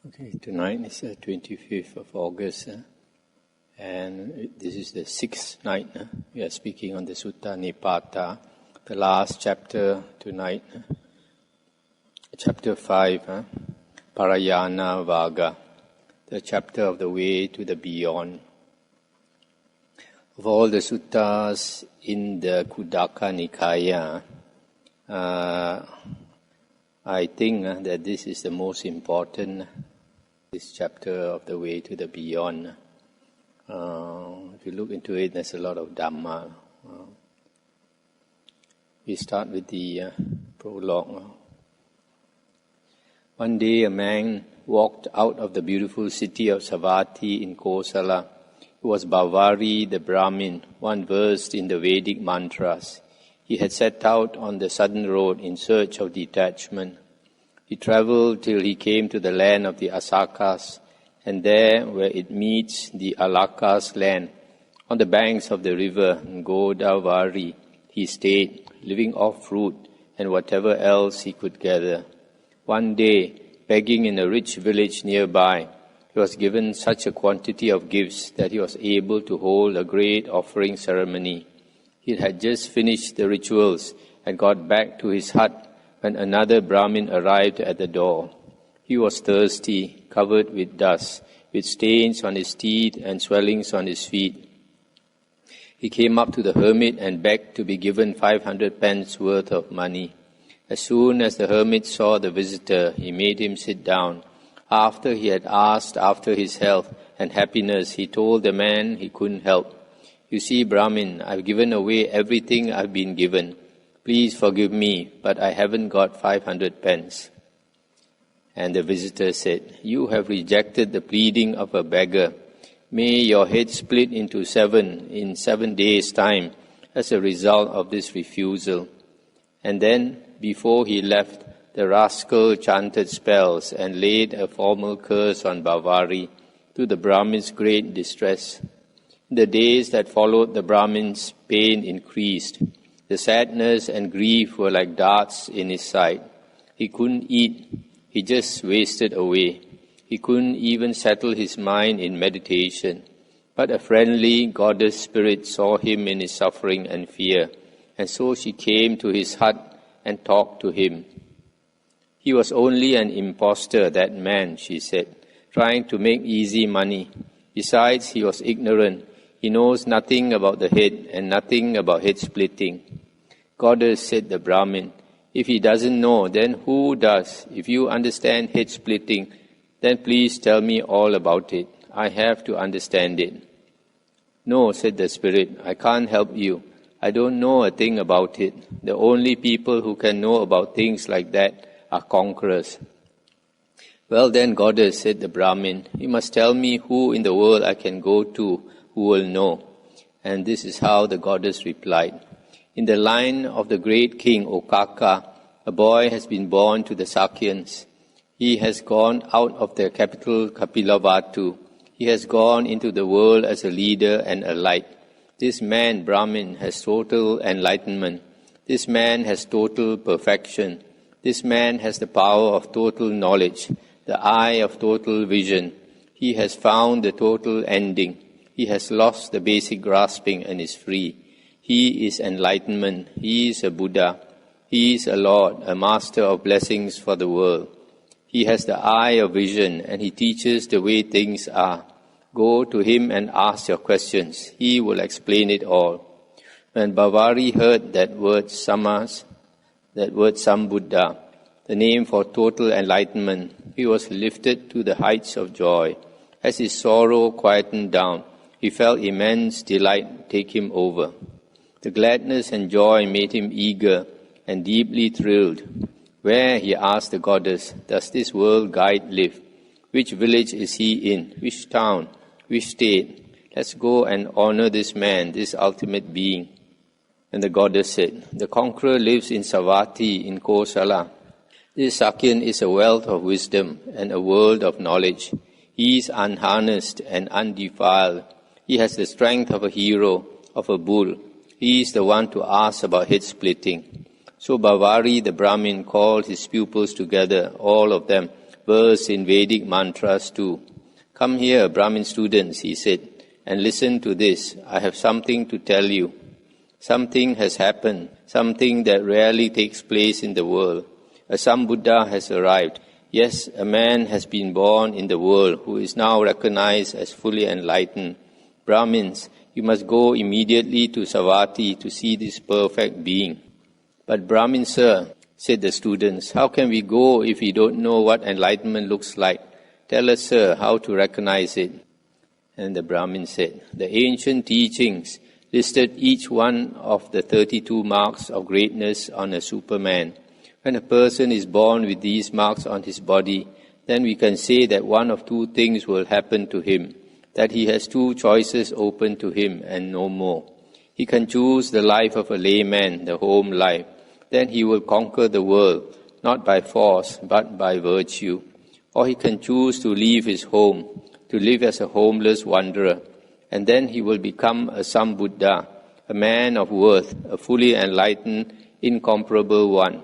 Okay, tonight is the 25th of August, and this is the sixth night. We are speaking on the Sutta Nipata, the last chapter tonight, chapter 5, Parayana Vaga, the chapter of the way to the beyond. Of all the suttas in the Khuddaka Nikaya, I think that this is the most important, this chapter of the way to the beyond. If you look into it, there's a lot of Dhamma. We start with the prologue. One day a man walked out of the beautiful city of Savatthi in Kosala. He was Bavari the Brahmin, one versed in the Vedic mantras. He had set out on the southern road in search of detachment. He travelled till he came to the land of the Asakas, and there, where it meets the Alakas land, on the banks of the river Godavari, he stayed, living off fruit and whatever else he could gather. One day, begging in a rich village nearby, he was given such a quantity of gifts that he was able to hold a great offering ceremony. He had just finished the rituals and got back to his hut when another Brahmin arrived at the door. He was thirsty, covered with dust, with stains on his teeth and swellings on his feet. He came up to the hermit and begged to be given 500 pence worth of money. As soon as the hermit saw the visitor, he made him sit down. After he had asked after his health and happiness, he told the man he couldn't help. "You see, Brahmin, I've given away everything I've been given. Please forgive me, but I haven't got 500 pence. And the visitor said, "You have rejected the pleading of a beggar. May your head split into 7 in 7 days' time as a result of this refusal." And then, before he left, the rascal chanted spells and laid a formal curse on Bavari, to the Brahmin's great distress. In the days that followed, the Brahmin's pain increased. The sadness and grief were like darts in his side. He couldn't eat. He just wasted away. He couldn't even settle his mind in meditation. But a friendly goddess spirit saw him in his suffering and fear, and so she came to his hut and talked to him. "He was only an impostor, that man," she said, "trying to make easy money. Besides, he was ignorant. He knows nothing about the head and nothing about head splitting." "Goddess," said the Brahmin, "if he doesn't know, then who does? If you understand head splitting, then please tell me all about it. I have to understand it." "No," said the spirit, "I can't help you. I don't know a thing about it. The only people who can know about things like that are conquerors." "Well then, Goddess," said the Brahmin, "you must tell me who in the world I can go to who will know." And this is how the goddess replied. "In the line of the great king Okaka, a boy has been born to the Sakyans. He has gone out of their capital Kapilavatthu. He has gone into the world as a leader and a light. This man, Brahmin, has total enlightenment. This man has total perfection. This man has the power of total knowledge, the eye of total vision. He has found the total ending. He has lost the basic grasping and is free. He is enlightenment. He is a Buddha. He is a Lord, a master of blessings for the world. He has the eye of vision and he teaches the way things are. Go to him and ask your questions. He will explain it all." When Bavari heard that word Sambuddha, the name for total enlightenment, he was lifted to the heights of joy. As his sorrow quietened down, he felt immense delight take him over. The gladness and joy made him eager and deeply thrilled. "Where," he asked the goddess, "does this world guide live? Which village is he in? Which town? Which state? Let's go and honor this man, this ultimate being." And the goddess said, "The conqueror lives in Savatthi in Kosala. This Sakyan is a wealth of wisdom and a world of knowledge. He is unharnessed and undefiled. He has the strength of a hero, of a bull. He is the one to ask about head splitting." So Bavari the Brahmin called his pupils together, all of them, versed in Vedic mantras too. Come here, Brahmin students, he said, and listen to this. I have something to tell you. Something has happened, something that rarely takes place in the world. A Sambuddha has arrived. Yes, a man has been born in the world who is now recognized as fully enlightened. Brahmins, you must go immediately to Savatthi to see this perfect being. But Brahmin, sir, said the students, how can we go if we don't know what enlightenment looks like? Tell us, sir, how to recognize it. And the Brahmin said, the ancient teachings listed each one of the 32 marks of greatness on a superman. When a person is born with these marks on his body, then we can say that one of two things will happen to him, that he has two choices open to him and no more. He can choose the life of a layman, the home life. Then he will conquer the world, not by force, but by virtue. Or he can choose to leave his home, to live as a homeless wanderer, and then he will become a Sambuddha, a man of worth, a fully enlightened, incomparable one.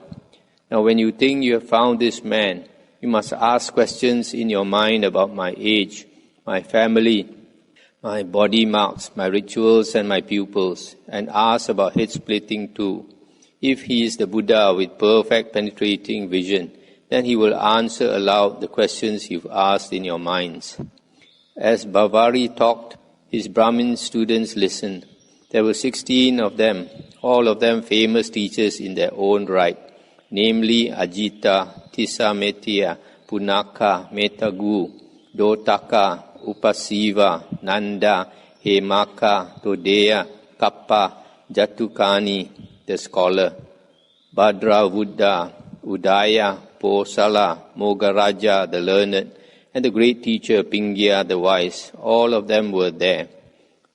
Now when you think you have found this man, you must ask questions in your mind about my age, my family, my body marks, my rituals and my pupils, and ask about head splitting too. If he is the Buddha with perfect penetrating vision, then he will answer aloud the questions you've asked in your minds. As Bavari talked, his Brahmin students listened. There were 16 of them, all of them famous teachers in their own right, namely Ajita, Tisametya, Punaka, Metagu, Dotaka, Upasiva, Nanda, Hemaka, Todeya, Kappa, Jatukani, the scholar, Bhadravuddha, Udaya, Posala, Mogaraja, the learned, and the great teacher Pingya, the wise. All of them were there.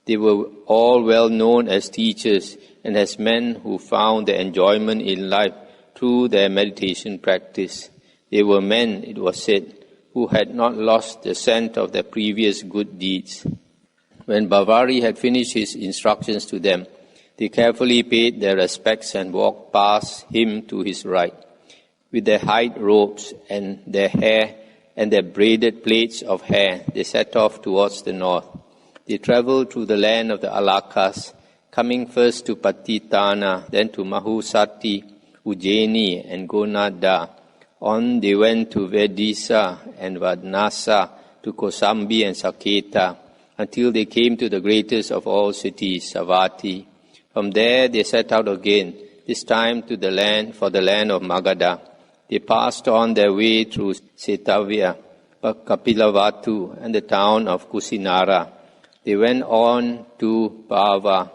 They were all well known as teachers and as men who found their enjoyment in life through their meditation practice. They were men, it was said, who had not lost the scent of their previous good deeds. When Bavari had finished his instructions to them, they carefully paid their respects and walked past him to his right. With their hide robes and their hair and their braided plaits of hair, they set off towards the north. They travelled through the land of the Alakas, coming first to Patitana, then to Mahusati, Ujjaini, and Gonada. On they went to Vedisa and Vadnasa, to Kosambi and Saketa, until they came to the greatest of all cities, Savatthi. From there they set out again, this time to the land of Magadha. They passed on their way through Setavya, Kapilavatu, and the town of Kusinara. They went on to Pava,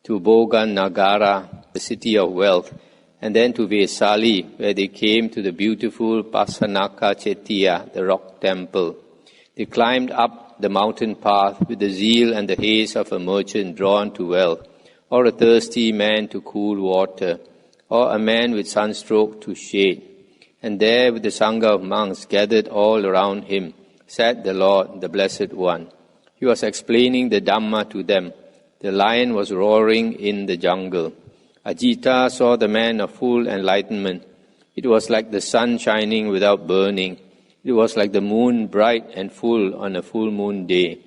to Boganagara, the city of wealth, and then to Vesali, where they came to the beautiful Pasanaka Chettiya, the rock temple. They climbed up the mountain path with the zeal and the haste of a merchant drawn to wealth, or a thirsty man to cool water, or a man with sunstroke to shade. And there, with the Sangha of monks gathered all around him, sat the Lord, the Blessed One. He was explaining the Dhamma to them. The lion was roaring in the jungle. Ajita saw the man of full enlightenment. It was like the sun shining without burning. It was like the moon bright and full on a full moon day.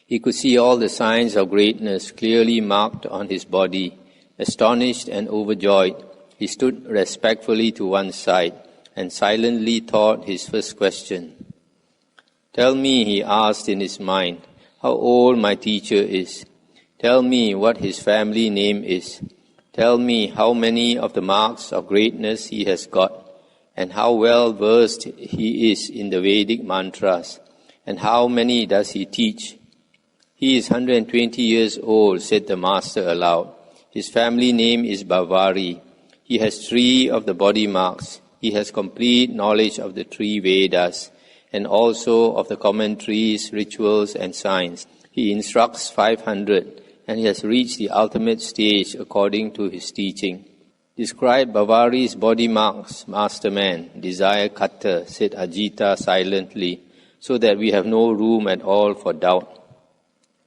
He could see all the signs of greatness clearly marked on his body. Astonished and overjoyed, he stood respectfully to one side and silently thought his first question. Tell me, he asked in his mind, how old my teacher is. Tell me what his family name is. Tell me how many of the marks of greatness he has got, and how well versed he is in the Vedic mantras, and how many does he teach. He is 120 years old, said the master aloud. His family name is Bavari. He has 3 of the body marks. He has complete knowledge of the 3 Vedas, and also of the commentaries, rituals, and signs. He instructs 500, and he has reached the ultimate stage according to his teaching. Describe Bavari's body marks, masterman, desire cutter, said Ajita silently, so that we have no room at all for doubt.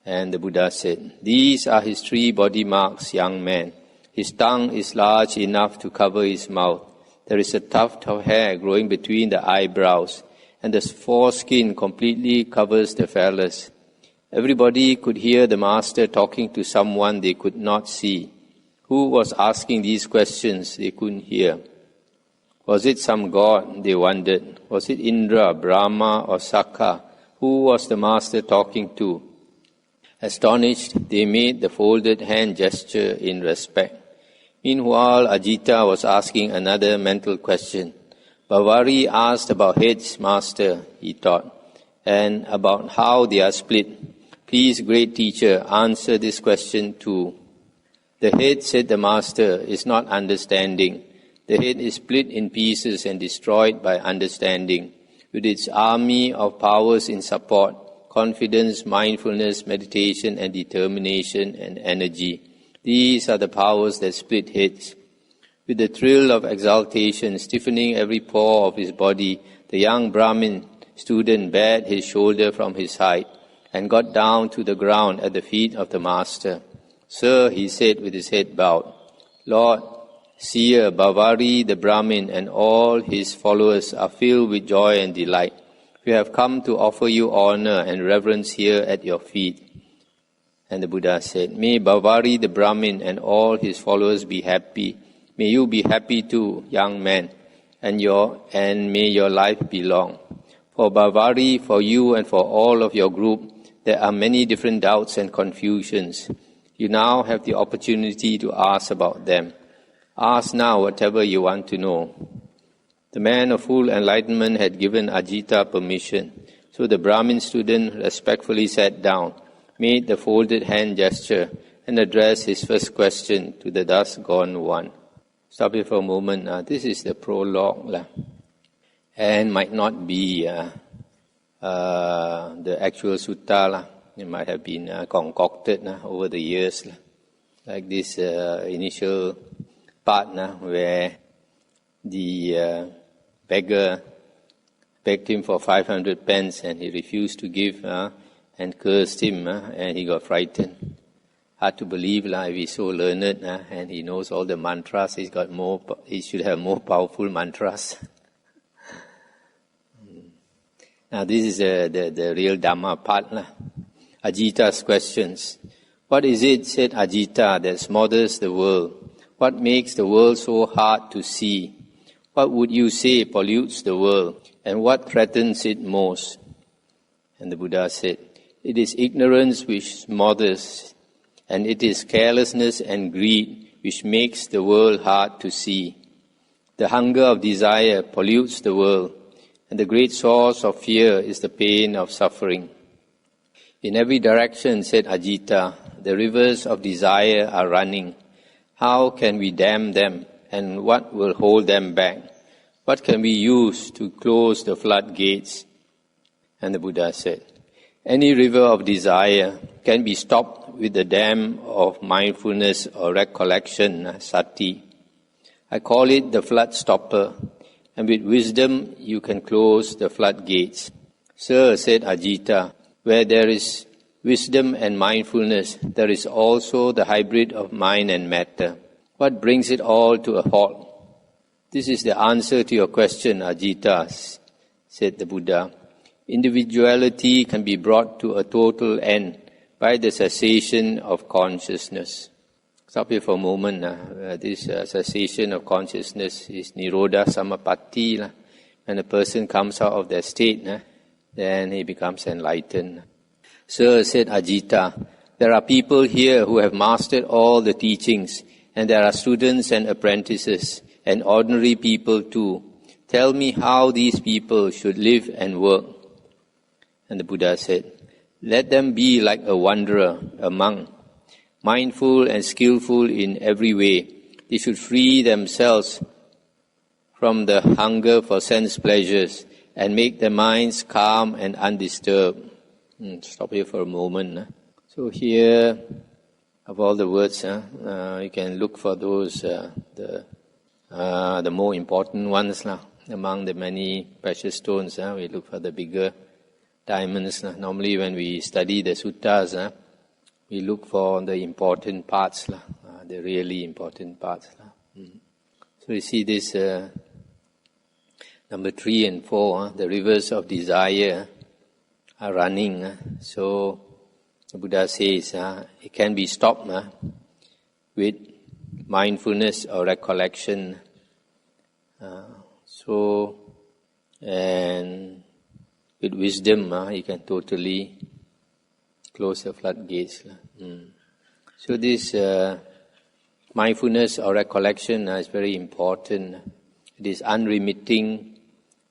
And the Buddha said, these are his 3 body marks, young man. His tongue is large enough to cover his mouth. There is a tuft of hair growing between the eyebrows, and the foreskin completely covers the phallus. Everybody could hear the Master talking to someone they could not see. Who was asking these questions they couldn't hear? Was it some god, they wondered? Was it Indra, Brahma, or Sakka? Who was the Master talking to? Astonished, they made the folded hand gesture in respect. Meanwhile, Ajita was asking another mental question. Bavari asked about heads, Master, he thought, and about how they are split. Please, great teacher, answer this question too. The head, said the Master, is not understanding. The head is split in pieces and destroyed by understanding, with its army of powers in support, confidence, mindfulness, meditation, and determination and energy. These are the powers that split heads. With the thrill of exaltation stiffening every pore of his body, the young Brahmin student bared his shoulder from his height and got down to the ground at the feet of the Master. Sir, he said with his head bowed, Lord, Seer, Bavari, the Brahmin, and all his followers are filled with joy and delight. We have come to offer you honor and reverence here at your feet. And the Buddha said, May Bavari, the Brahmin, and all his followers be happy. May you be happy too, young man, and may your life be long. For Bavari, for you, and for all of your group, there are many different doubts and confusions. You now have the opportunity to ask about them. Ask now whatever you want to know. The man of full enlightenment had given Ajita permission, so the Brahmin student respectfully sat down, made the folded hand gesture, and addressed his first question to the thus gone one. Stop here for a moment. This is the prologue, and might not be the actual sutta. It might have been concocted over the years, like this initial part where the beggar begged him for 500 pence and he refused to give and cursed him and he got frightened. Hard to believe if he's so learned and he knows all the mantras, he should have more powerful mantras. Now this is the real Dhamma part. Ajita's questions. What is it, said Ajita, that smothers the world? What makes the world so hard to see? What would you say pollutes the world? And what threatens it most? And the Buddha said, It is ignorance which smothers, and it is carelessness and greed which makes the world hard to see. The hunger of desire pollutes the world, and the great source of fear is the pain of suffering. In every direction, said Ajita, the rivers of desire are running. How can we dam them, and what will hold them back? What can we use to close the floodgates? And the Buddha said, Any river of desire can be stopped with the dam of mindfulness or recollection, sati. I call it the flood stopper, and with wisdom you can close the floodgates. Sir, said Ajita, where there is wisdom and mindfulness, there is also the hybrid of mind and matter. What brings it all to a halt? This is the answer to your question, Ajita, said the Buddha. Individuality can be brought to a total end by the cessation of consciousness. Stop here for a moment. This cessation of consciousness is Nirodha Samapatti. When a person comes out of that state, then he becomes enlightened. Sir, said Ajita, there are people here who have mastered all the teachings, and there are students and apprentices, and ordinary people too. Tell me how these people should live and work. And the Buddha said, Let them be like a wanderer, a monk, mindful and skillful in every way. They should free themselves from the hunger for sense pleasures and make their minds calm and undisturbed. Stop here for a moment. So here, of all the words, you can look for those, the more important ones. Among the many precious stones, we look for the bigger diamonds. Normally when we study the suttas, we look for the important parts, the really important parts. So you see this number 3 and 4, the rivers of desire are running. So the Buddha says it can be stopped with mindfulness or recollection. And with wisdom, you can totally close the floodgates. So this mindfulness or recollection is very important. It is unremitting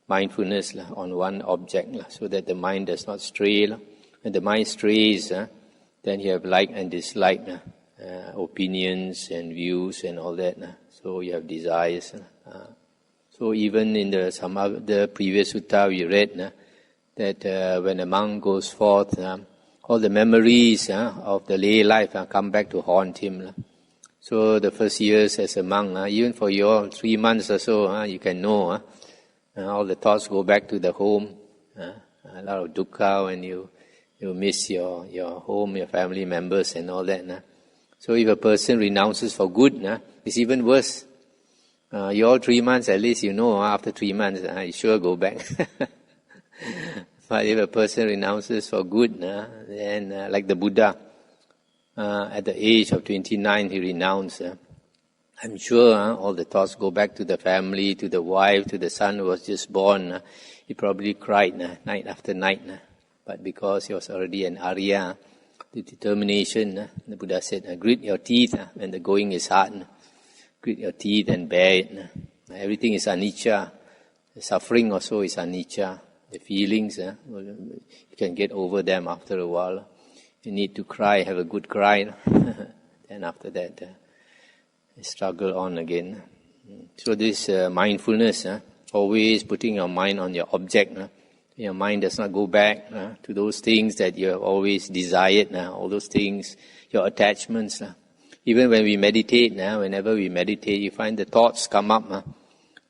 mindfulness on one object, so that the mind does not stray. When the mind strays, then you have like and dislike, opinions and views and all that. So you have desires. So even in some of the previous sutta we read that when a monk goes forth, all the memories of the lay life come back to haunt him. So the first years as a monk, even for your 3 months or so, you can know all the thoughts go back to the home. A lot of dukkha when you miss your home, your family members and all that. So if a person renounces for good, it's even worse. Your 3 months, at least you know after 3 months, you sure go back. But if a person renounces for good, then like the Buddha, at the age of 29, he renounced. I'm sure all the thoughts go back to the family, to the wife, to the son who was just born. He probably cried night after night. But because he was already an Arya, the determination, the Buddha said, grit your teeth when the going is hard. Grit your teeth and bear it. Everything is anicca. The suffering also is anicca. The feelings, you can get over them after a while. You need to cry, have a good cry. Then after that, struggle on again. So this mindfulness, always putting your mind on your object. Your mind does not go back to those things that you have always desired. All those things, your attachments. Even when we meditate, whenever we meditate, you find the thoughts come up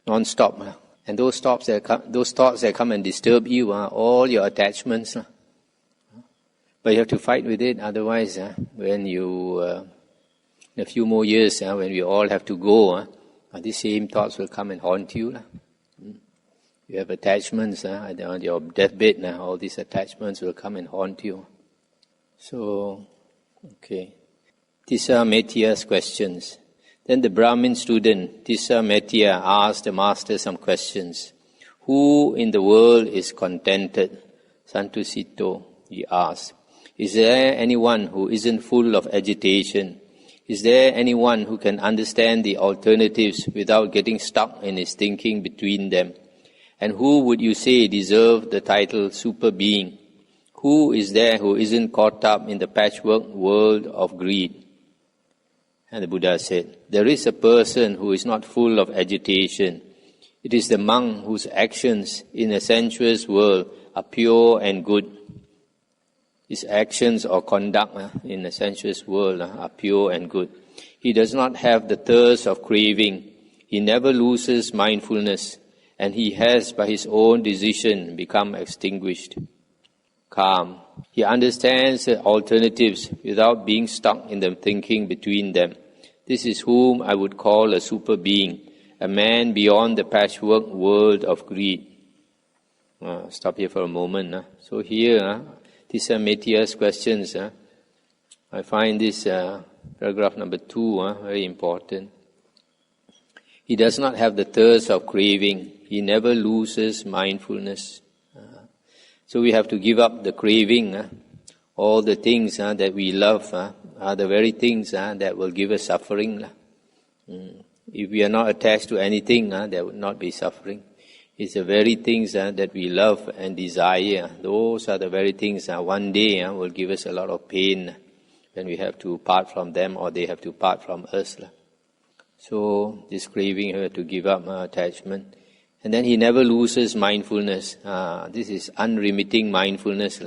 non-stop. And those thoughts that come and disturb you are all your attachments. But you have to fight with it. Otherwise, when you, in a few more years, when we all have to go, these same thoughts will come and haunt you. You have attachments on your deathbed. All these attachments will come and haunt you. So, okay. Tissa Metia's questions. Then the Brahmin student, Tissa Metia, asked the master some questions. Who in the world is contented? Santusito, he asked. Is there anyone who isn't full of agitation? Is there anyone who can understand the alternatives without getting stuck in his thinking between them? And who would you say deserve the title super being? Who is there who isn't caught up in the patchwork world of greed? And the Buddha said, there is a person who is not full of agitation. It is the monk whose actions in a sensuous world are pure and good. His actions or conduct in a sensuous world are pure and good. He does not have the thirst of craving. He never loses mindfulness, and he has, by his own decision, become extinguished. Calm. He understands the alternatives without being stuck in the thinking between them. This is whom I would call a super being, a man beyond the patchwork world of greed. Stop here for a moment. So here, Tissa Metia's questions. I find this paragraph number 2 very important. He does not have the thirst of craving. He never loses mindfulness. So we have to give up the craving. All the things that we love are the very things that will give us suffering. If we are not attached to anything, there would not be suffering. It's the very things that we love and desire. Those are the very things one day will give us a lot of pain when we have to part from them or they have to part from us. So this craving, you have to give up attachment. And then he never loses mindfulness. This is unremitting mindfulness.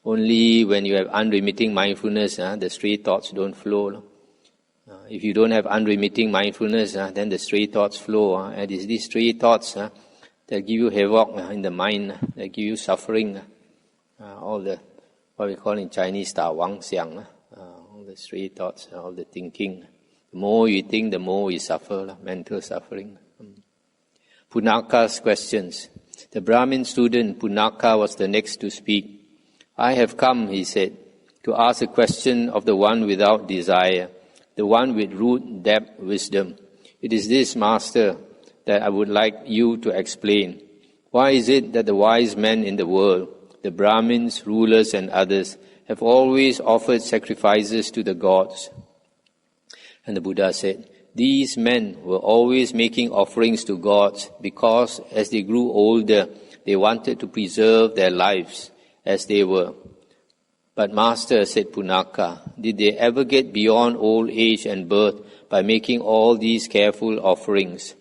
Only when you have unremitting mindfulness, the stray thoughts don't flow. If you don't have unremitting mindfulness, then the stray thoughts flow. And it's these stray thoughts that give you havoc in the mind, that give you suffering. All the, what we call in Chinese, da wang xiang, all the stray thoughts, all the thinking. The more you think, the more you suffer, mental suffering. Punaka's questions. The Brahmin student Punaka was the next to speak. I have come, he said, to ask a question of the one without desire, the one with root depth wisdom. It is this, Master, that I would like you to explain. Why is it that the wise men in the world, the Brahmins, rulers and others, have always offered sacrifices to the gods? And the Buddha said, these men were always making offerings to gods because as they grew older, they wanted to preserve their lives as they were. But Master, said Punaka, did they ever get beyond old age and birth by making all these careful offerings?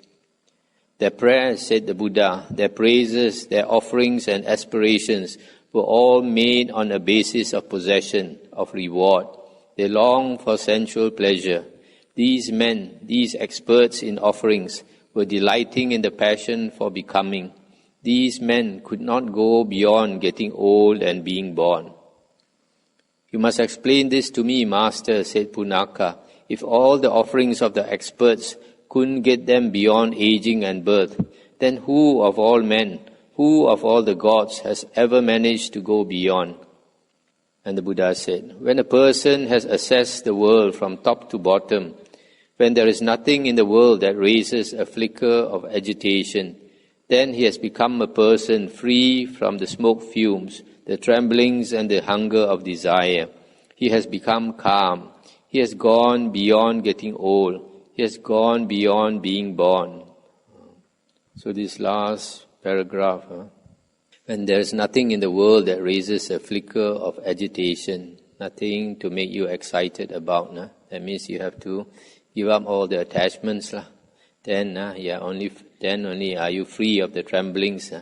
Their prayers, said the Buddha, their praises, their offerings and aspirations were all made on a basis of possession, of reward. They longed for sensual pleasure. These men, these experts in offerings, were delighting in the passion for becoming. These men could not go beyond getting old and being born. You must explain this to me, Master, said Punaka. If all the offerings of the experts couldn't get them beyond aging and birth, then who of all men, who of all the gods has ever managed to go beyond? And the Buddha said, when a person has assessed the world from top to bottom, when there is nothing in the world that raises a flicker of agitation, then he has become a person free from the smoke fumes, the tremblings and the hunger of desire. He has become calm. He has gone beyond getting old. He has gone beyond being born. So this last paragraph, when there is nothing in the world that raises a flicker of agitation, nothing to make you excited about, that means you have to give up all the attachments. Then only are you free of the tremblings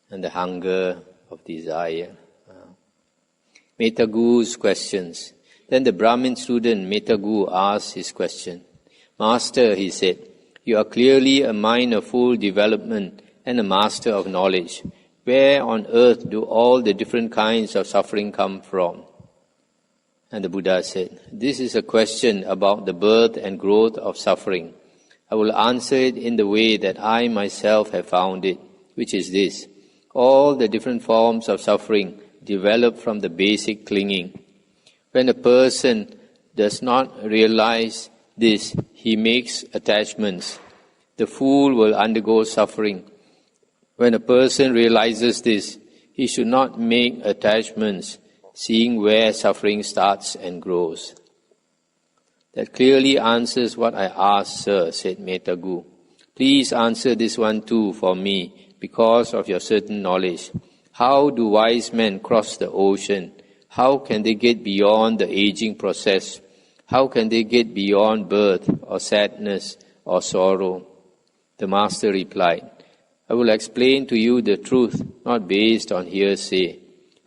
and the hunger of desire. Metagu's questions. Then the Brahmin student Metagu asked his question. Master, he said, you are clearly a mind of full development and a master of knowledge. Where on earth do all the different kinds of suffering come from? And the Buddha said, this is a question about the birth and growth of suffering. I will answer it in the way that I myself have found it, which is this. All the different forms of suffering develop from the basic clinging. When a person does not realize this, he makes attachments. The fool will undergo suffering. When a person realizes this, he should not make attachments, seeing where suffering starts and grows. That clearly answers what I asked, sir, said Metagu. Please answer this one too for me, because of your certain knowledge. How do wise men cross the ocean? How can they get beyond the aging process? How can they get beyond birth or sadness or sorrow? The Master replied, I will explain to you the truth, not based on hearsay.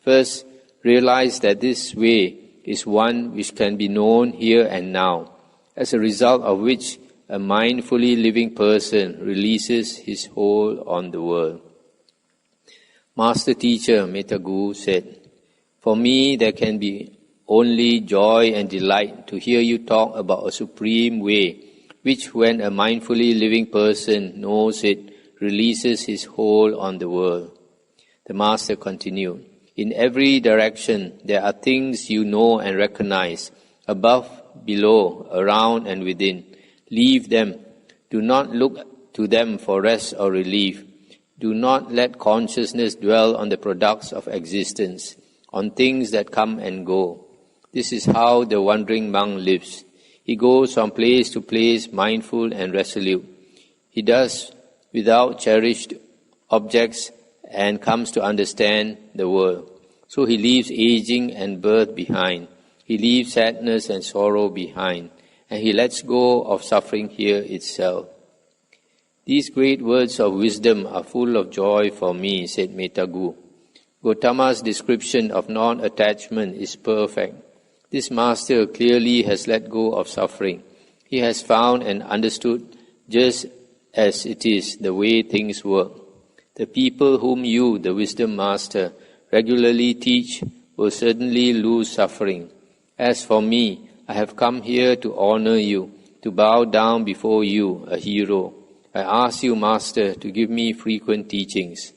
First, realize that this way is one which can be known here and now, as a result of which a mindfully living person releases his hold on the world. Master Teacher Metagu said, for me there can be only joy and delight to hear you talk about a supreme way, which when a mindfully living person knows it, releases his hold on the world. The Master continued, in every direction there are things you know and recognize, above, below, around and within. Leave them. Do not look to them for rest or relief. Do not let consciousness dwell on the products of existence, on things that come and go. This is how the wandering monk lives. He goes from place to place mindful and resolute. He does without cherished objects and comes to understand the world. So he leaves aging and birth behind. He leaves sadness and sorrow behind. And he lets go of suffering here itself. These great words of wisdom are full of joy for me, said Metagu. Gautama's description of non-attachment is perfect. This master clearly has let go of suffering. He has found and understood just as it is the way things work. The people whom you, the wisdom master, regularly teach will certainly lose suffering. As for me, I have come here to honor you, to bow down before you, a hero. I ask you, Master, to give me frequent teachings.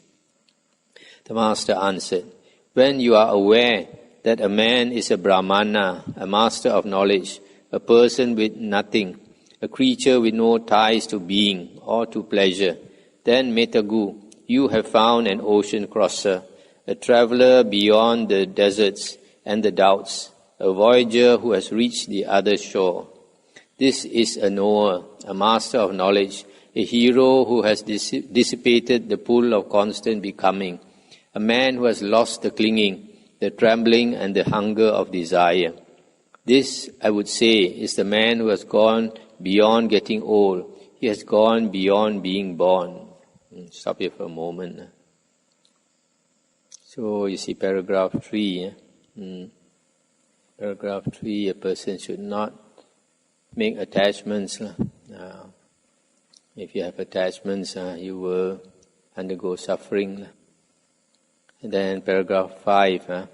The Master answered, when you are aware that a man is a Brahmana, a master of knowledge, a person with nothing, a creature with no ties to being or to pleasure, then, Metagu, you have found an ocean crosser, a traveler beyond the deserts and the doubts, a voyager who has reached the other shore. This is a knower, a master of knowledge, a hero who has dissipated the pull of constant becoming, a man who has lost the clinging, the trembling and the hunger of desire. This, I would say, is the man who has gone beyond getting old. He has gone beyond being born. Stop here for a moment. So you see paragraph 3. Paragraph 3, a person should not make attachments. If you have attachments, you will undergo suffering. And then paragraph 5,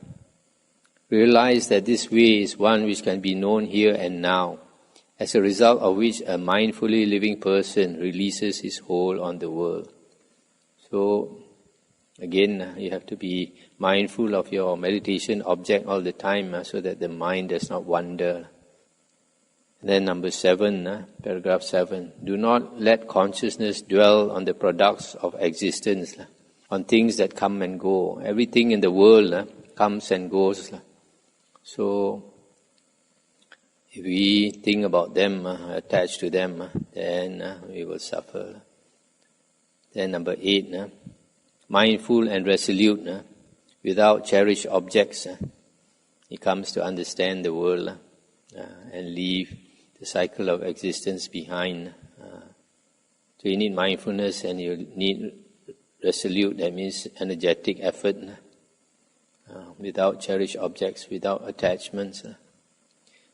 realize that this way is one which can be known here and now, as a result of which a mindfully living person releases his hold on the world. So, again, you have to be mindful of your meditation object all the time so that the mind does not wander. And then number 7, paragraph 7, do not let consciousness dwell on the products of existence, on things that come and go. Everything in the world comes and goes. So, if we think about them, attach to them, then we will suffer. Then number 8, mindful and resolute, without cherished objects. He comes to understand the world and leave the cycle of existence behind. So you need mindfulness and you need resolute, that means energetic effort, without cherished objects, without attachments.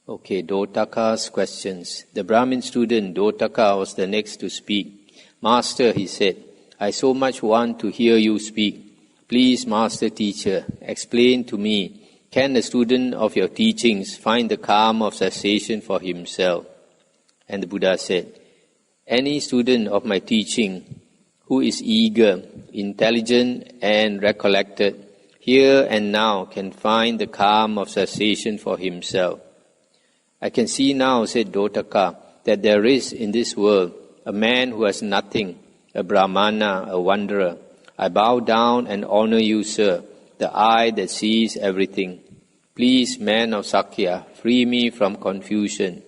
Okay, Dotaka's questions. The Brahmin student Dotaka was the next to speak. Master, he said, I so much want to hear you speak. Please, Master Teacher, explain to me, can the student of your teachings find the calm of cessation for himself? And the Buddha said, any student of my teaching who is eager, intelligent and recollected, here and now can find the calm of cessation for himself. I can see now, said Dotaka, that there is in this world a man who has nothing, a Brahmana, a wanderer. I bow down and honor you, sir, the eye that sees everything. Please, man of Sakya, free me from confusion.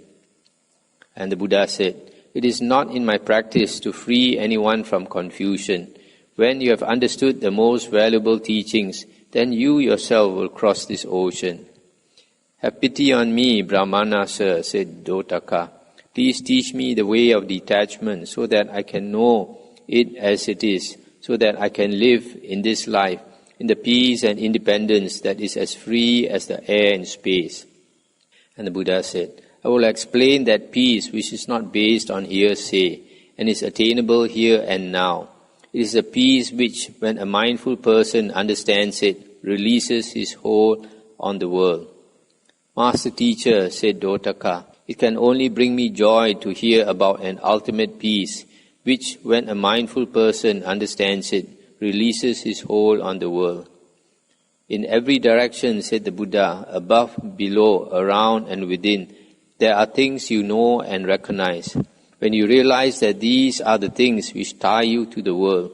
And the Buddha said, it is not in my practice to free anyone from confusion. When you have understood the most valuable teachings, then you yourself will cross this ocean. Have pity on me, Brahmana, sir, said Dotaka. Please teach me the way of detachment so that I can know it as it is, so that I can live in this life in the peace and independence that is as free as the air and space. And the Buddha said, I will explain that peace which is not based on hearsay and is attainable here and now. It is a peace which, when a mindful person understands it, releases his hold on the world. Master Teacher, said Dotaka, it can only bring me joy to hear about an ultimate peace, which, when a mindful person understands it, releases his hold on the world. In every direction, said the Buddha, above, below, around and within, there are things you know and recognize. When you realize that these are the things which tie you to the world,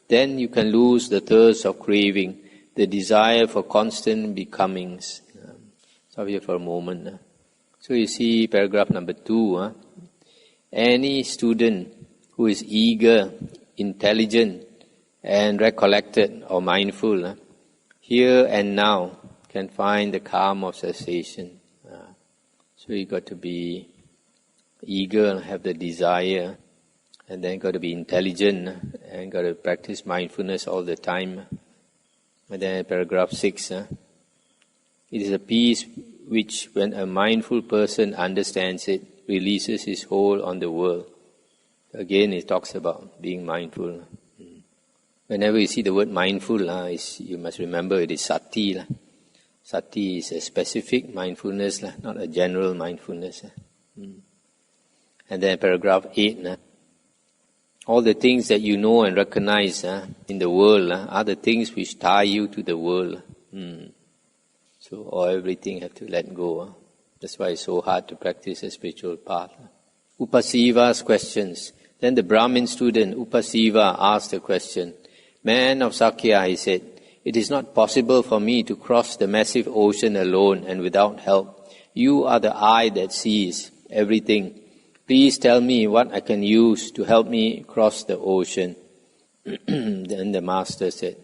then you can lose the thirst of craving, the desire for constant becomings. Stop here for a moment. So you see paragraph number 2. Any student who is eager, intelligent, and recollected or mindful, here and now can find the calm of cessation. So you got to be eager and have the desire, and then got to be intelligent and got to practice mindfulness all the time. And then paragraph 6, it is a peace which, when a mindful person understands it, releases his hold on the world. Again, it talks about being mindful. Whenever you see the word mindful, you must remember it is sati. Sati is a specific mindfulness, not a general mindfulness. And then paragraph 8, All the things that you know and recognize in the world are the things which tie you to the world. So everything have to let go. That's why it's so hard to practice a spiritual path. Upasiva's questions. Then the Brahmin student, Upasiva, asked a question. Man of Sakya, he said, it is not possible for me to cross the massive ocean alone and without help. You are the eye that sees everything. Please tell me what I can use to help me cross the ocean. Then the master said,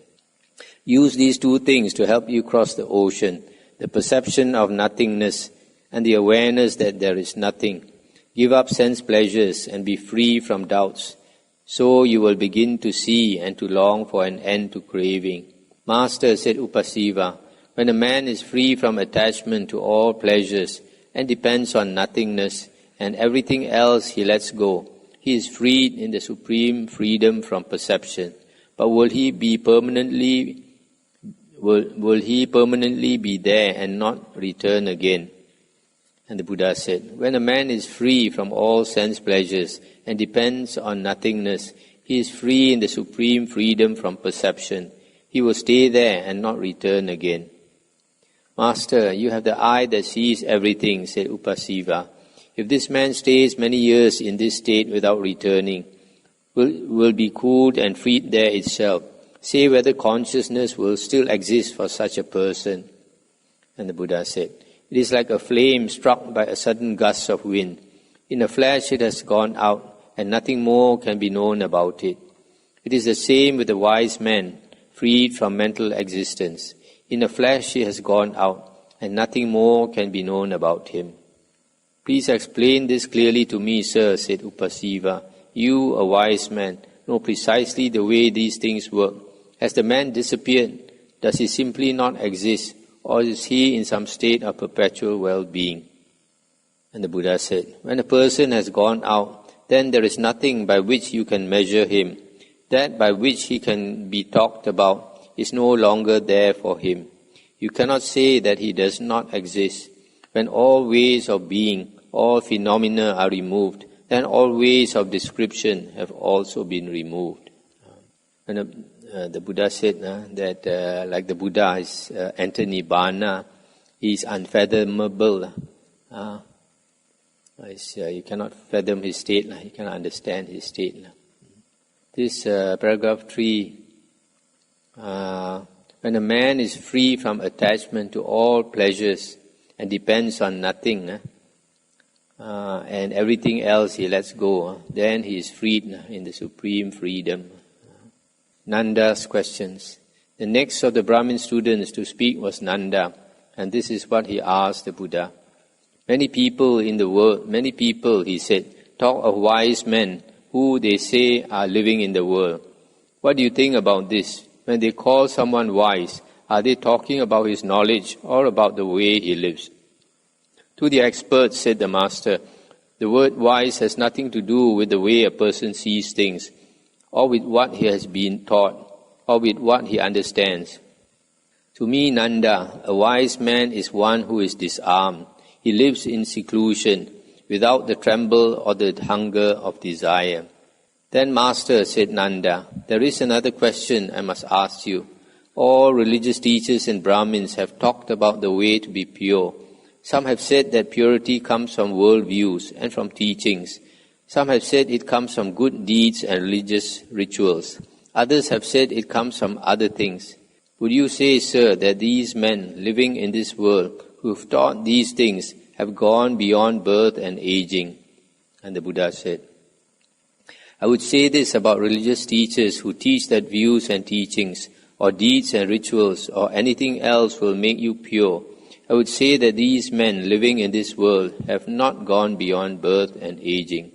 use these two things to help you cross the ocean, the perception of nothingness and the awareness that there is nothing. Give up sense pleasures and be free from doubts. So you will begin to see and to long for an end to craving. Master, said Upasiva, when a man is free from attachment to all pleasures and depends on nothingness and everything else he lets go, he is freed in the supreme freedom from perception. But will he permanently be there and not return again? And the Buddha said, when a man is free from all sense pleasures and depends on nothingness, he is free in the supreme freedom from perception. He will stay there and not return again. Master, you have the eye that sees everything, said Upasiva. If this man stays many years in this state without returning, will be cooled and freed there itself. Say whether consciousness will still exist for such a person. And the Buddha said, it is like a flame struck by a sudden gust of wind. In a flash it has gone out, and nothing more can be known about it. It is the same with the wise man, freed from mental existence. In a flash he has gone out, and nothing more can be known about him. Please explain this clearly to me, sir, said Upasiva. You, a wise man, know precisely the way these things work. Has the man disappeared? Does he simply not exist? Or is he in some state of perpetual well-being? And the Buddha said, when a person has gone out, then there is nothing by which you can measure him. That by which he can be talked about is no longer there for him. You cannot say that he does not exist. When all ways of being, all phenomena are removed, then all ways of description have also been removed. And the Buddha said that like the Buddha is Anthony Nibbana, he is unfathomable. You cannot fathom his state, you cannot understand his state. This paragraph 3, when a man is free from attachment to all pleasures and depends on nothing, and everything else he lets go, then he is freed in the supreme freedom. Nanda's questions. The next of the Brahmin students to speak was Nanda, and this is what he asked the Buddha. Many people in the world, he said, talk of wise men who they say are living in the world. What do you think about this? When they call someone wise, are they talking about his knowledge or about the way he lives? To the experts, said the Master, the word wise has nothing to do with the way a person sees things, or with what he has been taught, or with what he understands. To me, Nanda, a wise man is one who is disarmed. He lives in seclusion, without the tremble or the hunger of desire. Then, Master, said Nanda, there is another question I must ask you. All religious teachers and Brahmins have talked about the way to be pure. Some have said that purity comes from world views and from teachings. Some have said it comes from good deeds and religious rituals. Others have said it comes from other things. Would you say, sir, that these men living in this world who have taught these things have gone beyond birth and aging? And the Buddha said, I would say this about religious teachers who teach that views and teachings, or deeds and rituals, or anything else will make you pure. I would say that these men living in this world have not gone beyond birth and aging.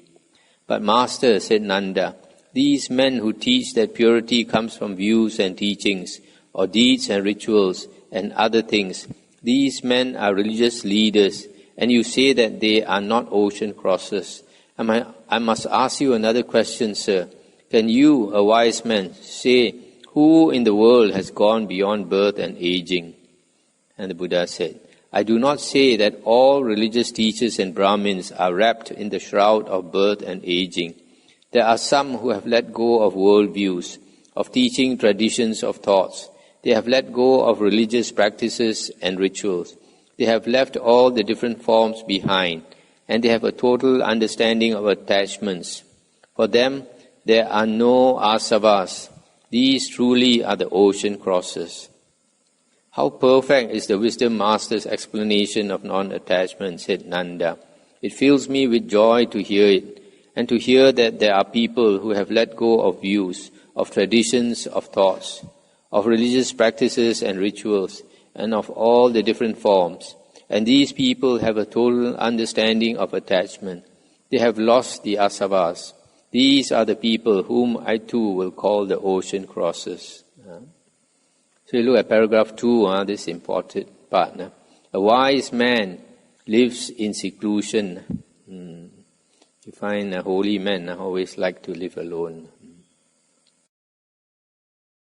But Master, said Nanda, these men who teach that purity comes from views and teachings, or deeds and rituals, and other things, these men are religious leaders, and you say that they are not ocean crossers. I must ask you another question, sir. Can you, a wise man, say who in the world has gone beyond birth and aging? And the Buddha said, I do not say that all religious teachers and Brahmins are wrapped in the shroud of birth and aging. There are some who have let go of worldviews, of teaching traditions of thoughts. They have let go of religious practices and rituals. They have left all the different forms behind, and they have a total understanding of attachments. For them, there are no asavas. These truly are the ocean crosses. How perfect is the wisdom master's explanation of non-attachment, said Nanda. It fills me with joy to hear it, and to hear that there are people who have let go of views, of traditions, of thoughts, of religious practices and rituals, and of all the different forms. And these people have a total understanding of attachment. They have lost the asavas. These are the people whom I too will call the ocean crosses. So you look at paragraph 2, this important part. A wise man lives in seclusion. You find a holy man always like to live alone.